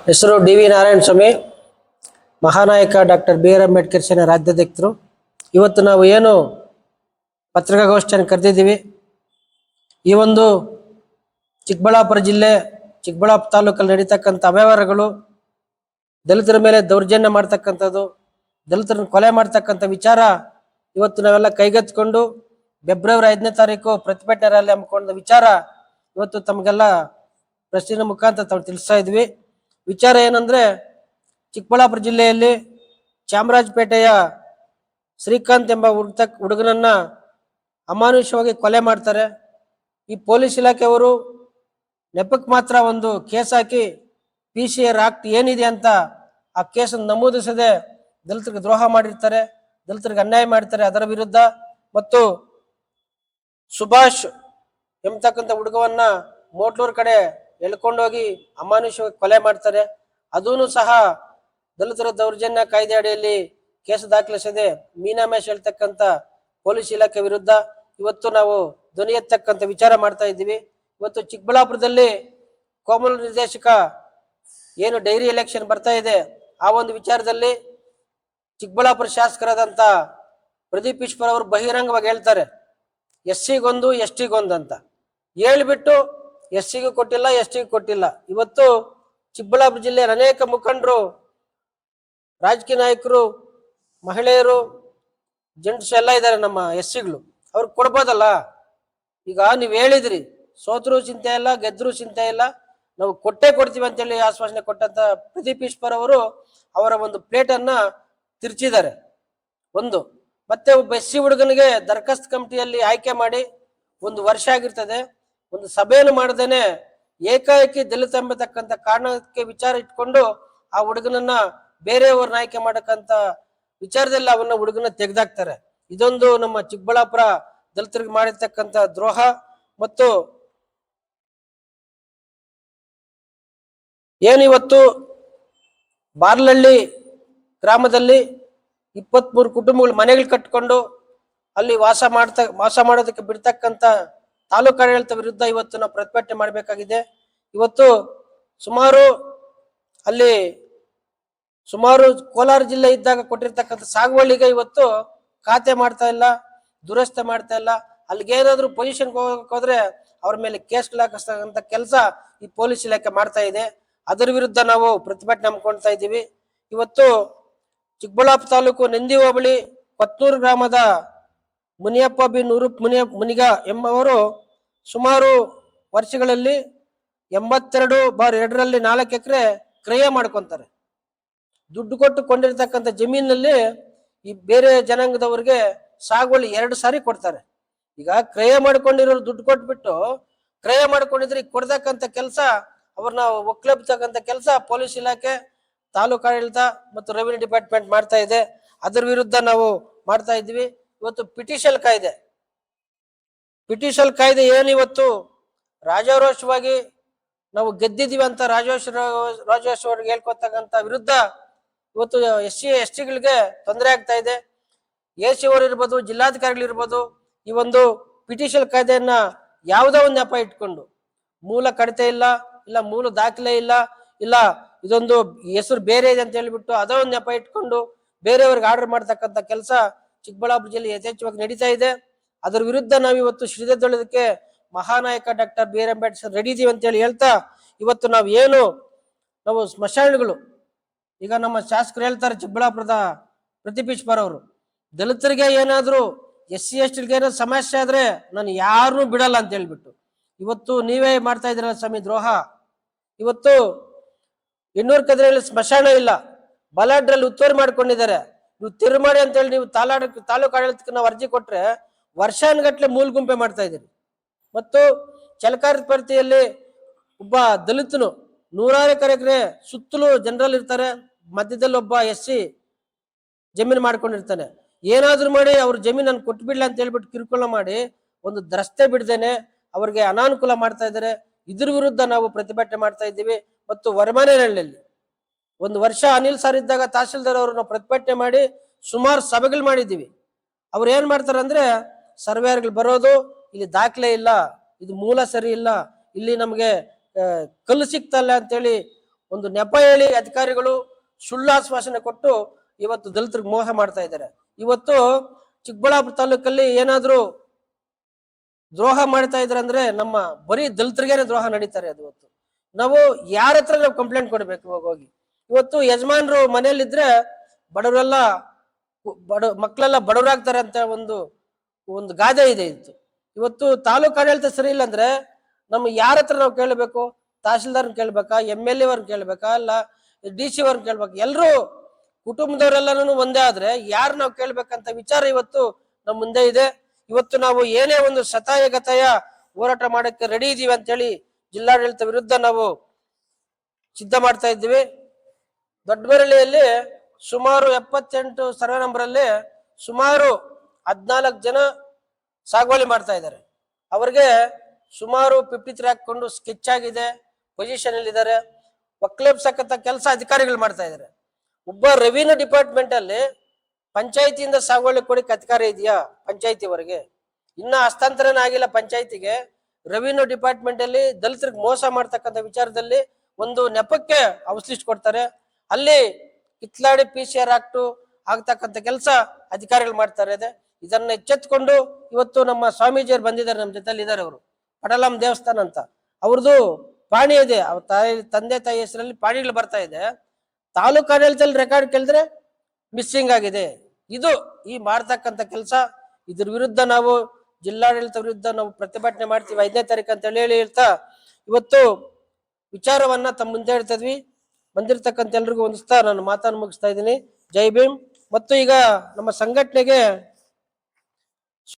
ಹೆಸರು ಡಿ.ವಿ. ನಾರಾಯಣ ಸ್ವಾಮಿ, ಮಹಾನಾಯಕ doctor B R. Ambedkar ಸೇನೆ ರಾಜ್ಯಾಧ್ಯಕ್ಷರು. ಇವತ್ತು ನಾವು ಏನು ಪತ್ರಿಕಾಗೋಷ್ಠಿಯನ್ನು ಕರೆದಿದ್ದೀವಿ, ಈ ಒಂದು ಚಿಕ್ಕಬಳ್ಳಾಪುರ ಜಿಲ್ಲೆ ಚಿಕ್ಕಬಳ್ಳಾಪುರ ತಾಲೂಕಲ್ಲಿ ನಡೀತಕ್ಕಂಥ ಅವ್ಯವಹಾರಗಳು, ದಲಿತರ ಮೇಲೆ ದೌರ್ಜನ್ಯ ಮಾಡ್ತಕ್ಕಂಥದ್ದು, ದಲಿತರನ್ನು ಕೊಲೆ ಮಾಡ್ತಕ್ಕಂಥ ವಿಚಾರ ಇವತ್ತು ನಾವೆಲ್ಲ ಕೈಗೆತ್ತಿಕೊಂಡು ಫೆಬ್ರವರಿ 5ನೇ ತಾರೀಕು ಪ್ರತಿಭಟನೆ ರ್ಯಾಲಿ ಹಮ್ಮಿಕೊಂಡ ವಿಚಾರ ಇವತ್ತು ತಮಗೆಲ್ಲ ಪ್ರೆಸ್ಸಿನ ಮುಖಾಂತರ ತಾವು ತಿಳಿಸ್ತಾ ಇದ್ವಿ. ವಿಚಾರ ಏನಂದ್ರೆ, ಚಿಕ್ಕಬಳ್ಳಾಪುರ ಜಿಲ್ಲೆಯಲ್ಲಿ ಚಾಮರಾಜಪೇಟೆಯ ಶ್ರೀಕಾಂತ್ ಎಂಬ ಹುಡುಗನನ್ನ ಅಮಾನುಷವಾಗಿ ಕೊಲೆ ಮಾಡ್ತಾರೆ. ಈ ಪೊಲೀಸ್ ಇಲಾಖೆಯವರು ನೆಪಕ್ಕೆ ಮಾತ್ರ ಒಂದು ಕೇಸ್ ಹಾಕಿ PCR ಆಕ್ಟ್ ಏನಿದೆ ಅಂತ ಆ ಕೇಸನ್ನು ನಮೂದಿಸದೆ ದಲಿತರಿಗೆ ದ್ರೋಹ ಮಾಡಿರ್ತಾರೆ, ದಲಿತರಿಗೆ ಅನ್ಯಾಯ ಮಾಡ್ತಾರೆ. ಅದರ ವಿರುದ್ಧ ಮತ್ತು ಸುಭಾಷ್ ಎಂಬತಕ್ಕಂಥ ಹುಡುಗವನ್ನ ಮೋಟ್ಲೂರ್ ಕಡೆ ಎಳ್ಕೊಂಡೋಗಿ ಅಮಾನುಷವಾಗಿ ಕೊಲೆ ಮಾಡ್ತಾರೆ. ಅದೂ ಸಹ ದಲಿತರ ದೌರ್ಜನ್ಯ ಕಾಯ್ದೆ ಅಡಿಯಲ್ಲಿ ಕೇಸು ದಾಖಲಿಸದೆ ಮೀನಾಮೇಷ ಹೇಳ್ತಕ್ಕಂಥ ಪೊಲೀಸ್ ಇಲಾಖೆ ವಿರುದ್ಧ ಇವತ್ತು ನಾವು ಧ್ವನಿ ಎತ್ತಕ್ಕಂಥ ವಿಚಾರ ಮಾಡ್ತಾ ಇದ್ದೀವಿ. ಇವತ್ತು ಚಿಕ್ಕಬಳ್ಳಾಪುರದಲ್ಲಿ ಕೋಮಲ್ ನಿರ್ದೇಶಕ ಏನು ಡೈರಿ ಎಲೆಕ್ಷನ್ ಬರ್ತಾ ಇದೆ, ಆ ಒಂದು ವಿಚಾರದಲ್ಲಿ ಚಿಕ್ಕಬಳ್ಳಾಪುರ ಶಾಸಕರಾದಂಥ ಪ್ರದೀಪ್ ಈಶ್ವರ್ ಅವರು ಬಹಿರಂಗವಾಗಿ ಹೇಳ್ತಾರೆ, SC ಗೊಂದು ST ಗೊಂದು ಅಂತ ಹೇಳ್ಬಿಟ್ಟು SC ಗೂ ಕೊಟ್ಟಿಲ್ಲ, ST ಗೂ ಕೊಟ್ಟಿಲ್ಲ. ಇವತ್ತು ಚಿಕ್ಕಬಳ್ಳಾಪುರ ಜಿಲ್ಲೆಯ ಅನೇಕ ಮುಖಂಡರು, ರಾಜಕೀಯ ನಾಯಕರು, ಮಹಿಳೆಯರು, ಜೆಂಟ್ಸ್ ಎಲ್ಲ ಇದ್ದಾರೆ, ನಮ್ಮ SC ಗಳು, ಅವ್ರಿಗೆ ಕೊಡ್ಬೋದಲ್ಲ. ಈಗ ನೀವು ಹೇಳಿದ್ರಿ, ಸೋತರೂ ಚಿಂತೆ ಇಲ್ಲ, ಗೆದ್ರೂ ಚಿಂತೆ ಇಲ್ಲ, ನಾವು ಕೊಟ್ಟೇ ಕೊಡ್ತೀವಿ ಅಂತೇಳಿ ಆಶ್ವಾಸನೆ ಕೊಟ್ಟಂತ ಪ್ರದೀಪ್ ಈಶ್ವರ್ ಅವರು ಅವರ ಒಂದು ಪ್ಲೇಟನ್ನ ತಿರ್ಚಿದ್ದಾರೆ. ಒಂದು ಮತ್ತೆ ಒಬ್ಬ SC ಹುಡುಗನಿಗೆ ದರಖಾಸ್ತು ಕಮಿಟಿಯಲ್ಲಿ ಆಯ್ಕೆ ಮಾಡಿ 1 ವರ್ಷ ಆಗಿರ್ತದೆ, ಒಂದು ಸಭೆಯನ್ನು ಮಾಡದೇನೆ ಏಕಾಏಕಿ ದಲಿತ ಎಂಬತಕ್ಕಂಥ ಕಾರಣಕ್ಕೆ ವಿಚಾರ ಇಟ್ಕೊಂಡು ಆ ಹುಡುಗನನ್ನ ಬೇರೆಯವ್ರನ್ನ ಆಯ್ಕೆ ಮಾಡಕ್ಕಂತ ವಿಚಾರದಲ್ಲಿ ಅವನ್ನ ಹುಡುಗನ ತೆಗೆದಾಕ್ತಾರೆ. ಇದೊಂದು ನಮ್ಮ ಚಿಕ್ಕಬಳ್ಳಾಪುರ ದಲಿತರಿಗೆ ಮಾಡಿರ್ತಕ್ಕಂಥ ದ್ರೋಹ. ಮತ್ತು ಏನಿವತ್ತು ಬಾರ್ಲಹಳ್ಳಿ ಗ್ರಾಮದಲ್ಲಿ 23 ಕುಟುಂಬಗಳು ಮನೆಗಳು ಕಟ್ಕೊಂಡು ಅಲ್ಲಿ ವಾಸ ಮಾಡೋದಕ್ಕೆ ಬಿಡ್ತಕ್ಕಂಥ ತಾಲೂಕು ಆಡಳಿತ ವಿರುದ್ಧ ಇವತ್ತು ನಾವು ಪ್ರತಿಭಟನೆ ಮಾಡಬೇಕಾಗಿದೆ. ಇವತ್ತು ಸುಮಾರು ಕೋಲಾರ ಜಿಲ್ಲೆ ಇದ್ದಾಗ ಕೊಟ್ಟಿರ್ತಕ್ಕಂಥ ಸಾಗುವಳಿಗೆ ಇವತ್ತು ಖಾತೆ ಮಾಡ್ತಾ ಇಲ್ಲ, ದುರಸ್ತಿ ಮಾಡ್ತಾ ಇಲ್ಲ. ಅಲ್ಲಿಗೇನಾದ್ರೂ ಪೊಸಿಷನ್ ಹೋದ್ರೆ ಅವ್ರ ಮೇಲೆ ಕೇಸ್ಗಳು ಹಾಕಿಸ್ತಕ್ಕಂಥ ಕೆಲಸ ಈ ಪೊಲೀಸ್ ಇಲಾಖೆ ಮಾಡ್ತಾ ಇದೆ. ಅದರ ವಿರುದ್ಧ ನಾವು ಪ್ರತಿಭಟನೆ ಹಮ್ಮಿಕೊಳ್ತಾ ಇದ್ದೀವಿ. ಇವತ್ತು ಚಿಕ್ಕಬಳ್ಳಾಪುರ ತಾಲೂಕು ನಂದಿ ಹೋಬಳಿ ಕೊತ್ನೂರು ಗ್ರಾಮದ ಮುನಿಯಪ್ಪ ಬಿ ಮುನಿಗ ಎಂಬವರು ಸುಮಾರು ವರ್ಷಗಳಲ್ಲಿ 82/2ರಲ್ಲಿ 4 ಎಕರೆ ಕ್ರಯ ಮಾಡ್ಕೊಂತಾರೆ. ದುಡ್ಡು ಕೊಟ್ಟು ಕೊಂಡಿರ್ತಕ್ಕಂಥ ಜಮೀನಲ್ಲಿ ಈ ಬೇರೆ ಜನಾಂಗದವ್ರಿಗೆ ಸಾಗುವಳಿ 2 ಸಾರಿ ಕೊಡ್ತಾರೆ. ಈಗ ಕ್ರಯ ಮಾಡ್ಕೊಂಡಿರೋರು ದುಡ್ಡು ಕೊಟ್ಬಿಟ್ಟು ಕ್ರಯ ಮಾಡ್ಕೊಂಡಿದ್ರೆ ಈಗ ಕೊಡ್ತಕ್ಕಂಥ ಕೆಲಸ, ಅವ್ರನ್ನ ಒಕ್ಲೆಬ್ತಕ್ಕಂಥ ಕೆಲಸ ಪೊಲೀಸ್ ಇಲಾಖೆ, ತಾಲೂಕು ಆಡಳಿತ ಮತ್ತು ರೆವಿನ್ಯೂ ಡಿಪಾರ್ಟ್ಮೆಂಟ್ ಮಾಡ್ತಾ ಇದೆ. ಅದರ ವಿರುದ್ಧ ನಾವು ಮಾಡ್ತಾ ಇದ್ವಿ. ಇವತ್ತು ಪಿಟಿಷನ್ ಕಾಯ್ದೆ ಏನಿವತ್ತು ರಾಜಾರೋಷವಾಗಿ ನಾವು ಗೆದ್ದಿದ್ದೀವಿ ಅಂತ ರಾಜಾರೋಷವಾಗಿ ಹೇಳ್ಕೊತಕ್ಕಂಥ ವಿರುದ್ಧ ಇವತ್ತು SC STಗಳಿಗೆ ತೊಂದರೆ ಆಗ್ತಾ ಇದೆ. AC ಅವರು ಇರ್ಬೋದು, ಜಿಲ್ಲಾಧಿಕಾರಿಗಳಿರ್ಬೋದು, ಈ ಒಂದು ಪಿಟಿಷನ್ ಕಾಯ್ದೆಯನ್ನ ಯಾವುದೋ ಒಂದು ನೆಪ ಇಟ್ಕೊಂಡು, ಮೂಲ ಕಡಿತ ಇಲ್ಲ ಮೂಲ ದಾಖಲೆ ಇಲ್ಲ ಇದೊಂದು ಹೆಸರು ಬೇರೆ ಇದೆ ಅಂತ ಹೇಳ್ಬಿಟ್ಟು ಅದೋ ಒಂದು ನೆಪ ಇಟ್ಕೊಂಡು ಬೇರೆಯವ್ರಿಗೆ ಆರ್ಡರ್ ಮಾಡ್ತಕ್ಕಂಥ ಕೆಲಸ ಚಿಕ್ಕಬಳ್ಳಾಪುರ ಜಿಲ್ಲೆ ಯಥೇಚ್ಛವಾಗಿ ನಡೀತಾ ಇದೆ. ಅದರ ವಿರುದ್ಧ ನಾವು ಇವತ್ತು ಶ್ರೀದೊಳದಕ್ಕೆ ಮಹಾನಾಯಕ ಡಾಕ್ಟರ್ ಬಿ.ಆರ್. ಅಂಬೇಡ್ಕರ್ ರೆಡಿ ಇದೀವಿ ಅಂತ ಹೇಳಿ ಇವತ್ತು ನಾವು ಸ್ಮಶಾನಗಳು, ಈಗ ನಮ್ಮ ಶಾಸಕರು ಹೇಳ್ತಾರೆ, ಚಿಕ್ಕಬಳ್ಳಾಪುರದ ಪ್ರದೀಪ್ ಈಶ್ವರ್ ಅವರು, ದಲಿತರಿಗೆ ಏನಾದ್ರು SC STಗೆ ಏನಾದ್ರು ಸಮಸ್ಯೆ ಆದ್ರೆ ನಾನು ಯಾರನ್ನೂ ಬಿಡಲ್ಲ ಅಂತ ಹೇಳ್ಬಿಟ್ಟು ಇವತ್ತು ನೀವೇ ಮಾಡ್ತಾ ಇದ್ದೀರಲ್ಲ ಸ್ವಾಮಿ ದ್ರೋಹ. ಇವತ್ತು 800 ಕದ್ರಲ್ಲಿ ಸ್ಮಶಾನ ಇಲ್ಲ, ಬಲಾಢ್ರಲ್ಲಿ ಉತ್ತುವರಿ ಮಾಡ್ಕೊಂಡಿದ್ದಾರೆ. ನೀವು ತಿರುಮಾಡಿ ಅಂತ ಹೇಳಿ ನೀವು ತಾಲೂಕು ಆಡಳಿತಕ್ಕೆ ನಾವು ಅರ್ಜಿ ಕೊಟ್ರೆ ವರ್ಷಾನುಗಟ್ಲೆ ಮೂಲಗುಂಪೆ ಮಾಡ್ತಾ ಇದ್ದೀರಿ. ಮತ್ತು ಚಲಕಾರಪರ್ತಿಯಲ್ಲಿ ಒಬ್ಬ ದಲಿತನು 100 ಎಕರೆ ಸುತ್ತಲೂ ಜನರಲ್ ಇರ್ತಾರೆ, ಮಧ್ಯದಲ್ಲಿ ಒಬ್ಬ SC ಜಮೀನು ಮಾಡ್ಕೊಂಡಿರ್ತಾನೆ. ಏನಾದ್ರೂ ಮಾಡಿ ಅವ್ರ ಜಮೀನನ್ನು ಕೊಟ್ಬಿಡ್ಲ ಅಂತ ಹೇಳ್ಬಿಟ್ಟು ಕಿರುಕುಳ ಮಾಡಿ ಒಂದು ರಸ್ತೆ ಬಿಡ್ದೇನೆ ಅವ್ರಿಗೆ ಅನಾನುಕೂಲ ಮಾಡ್ತಾ ಇದ್ದಾರೆ. ಇದ್ರ ವಿರುದ್ಧ ನಾವು ಪ್ರತಿಭಟನೆ ಮಾಡ್ತಾ ಇದ್ದೀವಿ. ಮತ್ತು ವರಮಾನಹಳ್ಳಿಯಲ್ಲಿ 1 ವರ್ಷ ಅನಿಲ್ ಸರ್ ಇದ್ದಾಗ ತಹಶೀಲ್ದಾರ್ ಅವರು ನಾವು ಪ್ರತಿಭಟನೆ ಮಾಡಿ ಸುಮಾರು ಸಭೆಗಳು ಮಾಡಿದ್ದೀವಿ. ಅವ್ರು ಏನ್ ಮಾಡ್ತಾರೆ ಅಂದ್ರೆ, ಸರ್ವೇಯರ್ಗಳು ಬರೋದು, ಇಲ್ಲಿ ದಾಖಲೆ ಇಲ್ಲ, ಇದು ಮೂಲ ಸರಿ ಇಲ್ಲ, ಇಲ್ಲಿ ನಮಗೆ ಕಲ್ಲು ಸಿಗ್ತಲ್ಲ ಅಂತೇಳಿ ಒಂದು ನೆಪ ಹೇಳಿ ಅಧಿಕಾರಿಗಳು ಸುಳ್ಳು ಆಶ್ವಾಸನೆ ಕೊಟ್ಟು ಇವತ್ತು ದಲಿತರಿಗೆ ಮೋಸ ಮಾಡ್ತಾ ಇದ್ದಾರೆ. ಇವತ್ತು ಚಿಕ್ಕಬಳ್ಳಾಪುರ ತಾಲೂಕಲ್ಲಿ ಏನಾದ್ರೂ ದ್ರೋಹ ಮಾಡ್ತಾ ಇದ್ರೆ ಅಂದ್ರೆ ನಮ್ಮ ಬರೀ ದಲಿತರಿಗೇನೆ ದ್ರೋಹ ನಡೀತಾರೆ. ಅದು ಇವತ್ತು ನಾವು ಯಾರ ಹತ್ರ ನಾವು ಕಂಪ್ಲೇಂಟ್ ಕೊಡ್ಬೇಕು ಹೋಗಿ. ಇವತ್ತು ಯಜಮಾನ್ರು ಮನೇಲಿದ್ರೆ ಬಡವರೆಲ್ಲ ಮಕ್ಕಳೆಲ್ಲ ಬಡವರಾಗ್ತಾರೆ ಅಂತ ಒಂದು ಒಂದು ಗಾದೆ ಇದೆ ಇತ್ತು. ಇವತ್ತು ತಾಲೂಕು ಆಡಳಿತ ಸರಿ ಇಲ್ಲ ಅಂದ್ರೆ ನಮ್ಮ ಯಾರ ಹತ್ರ ನಾವು ಕೇಳಬೇಕು? ತಹಶೀಲ್ದಾರ್ ಕೇಳ್ಬೇಕಾ, MLA ಅವ್ರನ್ನ ಕೇಳ್ಬೇಕಾ, ಅಲ್ಲ DC ಅವ್ರನ್ನ ಕೇಳ್ಬೇಕಾ? ಎಲ್ರು ಕುಟುಂಬದವರೆಲ್ಲರೂ ಒಂದೇ ಆದ್ರೆ ಯಾರು ನಾವು ಕೇಳ್ಬೇಕಂತ ವಿಚಾರ ಇವತ್ತು ನಮ್ಮ ಮುಂದೆ ಇದೆ. ಇವತ್ತು ನಾವು ಏನೇ ಒಂದು ಗತಾಯ ಹೋರಾಟ ಮಾಡಕ್ಕೆ ರೆಡಿ ಇದೀವಿ ಅಂತ ಹೇಳಿ ಜಿಲ್ಲಾಡಳಿತ ವಿರುದ್ಧ ನಾವು ಸಿದ್ಧ ಮಾಡ್ತಾ ಇದ್ದೀವಿ. ದೊಡ್ಡಬೆರಳಿಯಲ್ಲಿ ಸುಮಾರು 78 ಸರ್ವೆ ನಂಬರ್ ಅಲ್ಲಿ ಸುಮಾರು 14 ಜನ ಸಾಗುವಳಿ ಮಾಡ್ತಾ ಇದ್ದಾರೆ. ಅವ್ರಿಗೆ ಸುಮಾರು 53 ಹಾಕೊಂಡು ಸ್ಕೆಚ್ ಆಗಿದೆ, ಪೊಸಿಷನ್ ಅಲ್ಲಿ ಇದ್ದಾರೆ. ಒಕ್ಕಲೆಬ್ಸಕ್ಕಂತ ಕೆಲಸ ಅಧಿಕಾರಿಗಳು ಮಾಡ್ತಾ ಇದ್ದಾರೆ. ಒಬ್ಬ ರೆವಿನ್ಯೂ ಡಿಪಾರ್ಟ್ಮೆಂಟ್ ಅಲ್ಲಿ ಪಂಚಾಯತಿಯಿಂದ ಸಾಗುವಳಿ ಕೊಡಕ್ಕೆ ಅಧಿಕಾರ ಇದೆಯಾ? ಪಂಚಾಯತಿವರೆಗೆ ಇನ್ನ ಹಸ್ತಾಂತರನೇ ಆಗಿಲ್ಲ. ಪಂಚಾಯತಿಗೆ ರೆವಿನ್ಯೂ ಡಿಪಾರ್ಟ್ಮೆಂಟ್ ಅಲ್ಲಿ ದಲಿತರಿಗೆ ಮೋಸ ಮಾಡ್ತಕ್ಕಂಥ ವಿಚಾರದಲ್ಲಿ ಒಂದು ನೆಪಕ್ಕೆ ಔಸ್ಲಿಸ್ಟ್ ಕೊಡ್ತಾರೆ. ಅಲ್ಲಿ ಕಿತ್ಲಾಡಿ PCR ಆಕ್ಟ್ ಆಗ್ತಕ್ಕಂಥ ಕೆಲಸ ಅಧಿಕಾರಿಗಳು ಮಾಡ್ತಾರೆ ಇದೆ. ಇದನ್ನ ಎಚ್ಚೆತ್ಕೊಂಡು ಇವತ್ತು ನಮ್ಮ ಸ್ವಾಮೀಜಿಯವರು ಬಂದಿದ್ದಾರೆ, ನಮ್ಮ ಜೊತೆಲಿ ಇದ್ದಾರೆ. ಅವರು ಪಡಲಂ ದೇವಸ್ಥಾನ ಅಂತ ಅವ್ರದ್ದು ಪಾಣಿ ಇದೆ. ಅವ್ರ ತಂದೆ ತಾಯಿ ಹೆಸರಲ್ಲಿ ಪಾಣಿಗಳು ಬರ್ತಾ ಇದೆ. ತಾಲೂಕು ಆಡಳಿತದಲ್ಲಿ ರೆಕಾರ್ಡ್ ಕೇಳಿದ್ರೆ ಮಿಸ್ಸಿಂಗ್ ಆಗಿದೆ. ಇದು ಈ ಮಾಡ್ತಕ್ಕಂಥ ಕೆಲಸ. ಇದ್ರ ವಿರುದ್ಧ ನಾವು ಜಿಲ್ಲಾಡಳಿತ ವಿರುದ್ಧ ನಾವು ಪ್ರತಿಭಟನೆ ಮಾಡ್ತೀವಿ 5ನೇ ತಾರೀಕು ಅಂತ ಹೇಳ್ತಾ ಇವತ್ತು ವಿಚಾರವನ್ನ ತಮ್ಮ ಮುಂದೆ ಹೇಳ್ತಾ ಇದ್ವಿ. ಬಂದಿರತಕ್ಕಂಥ ಎಲ್ರಿಗೂ ಹೊಂದಿಸ್ತಾ ನಾನು ಮಾತನ್ನು ಮುಗಿಸ್ತಾ ಇದ್ದೀನಿ. ಜೈ ಭೀಮ್. ಮತ್ತು ಈಗ ನಮ್ಮ ಸಂಘಟನೆಗೆ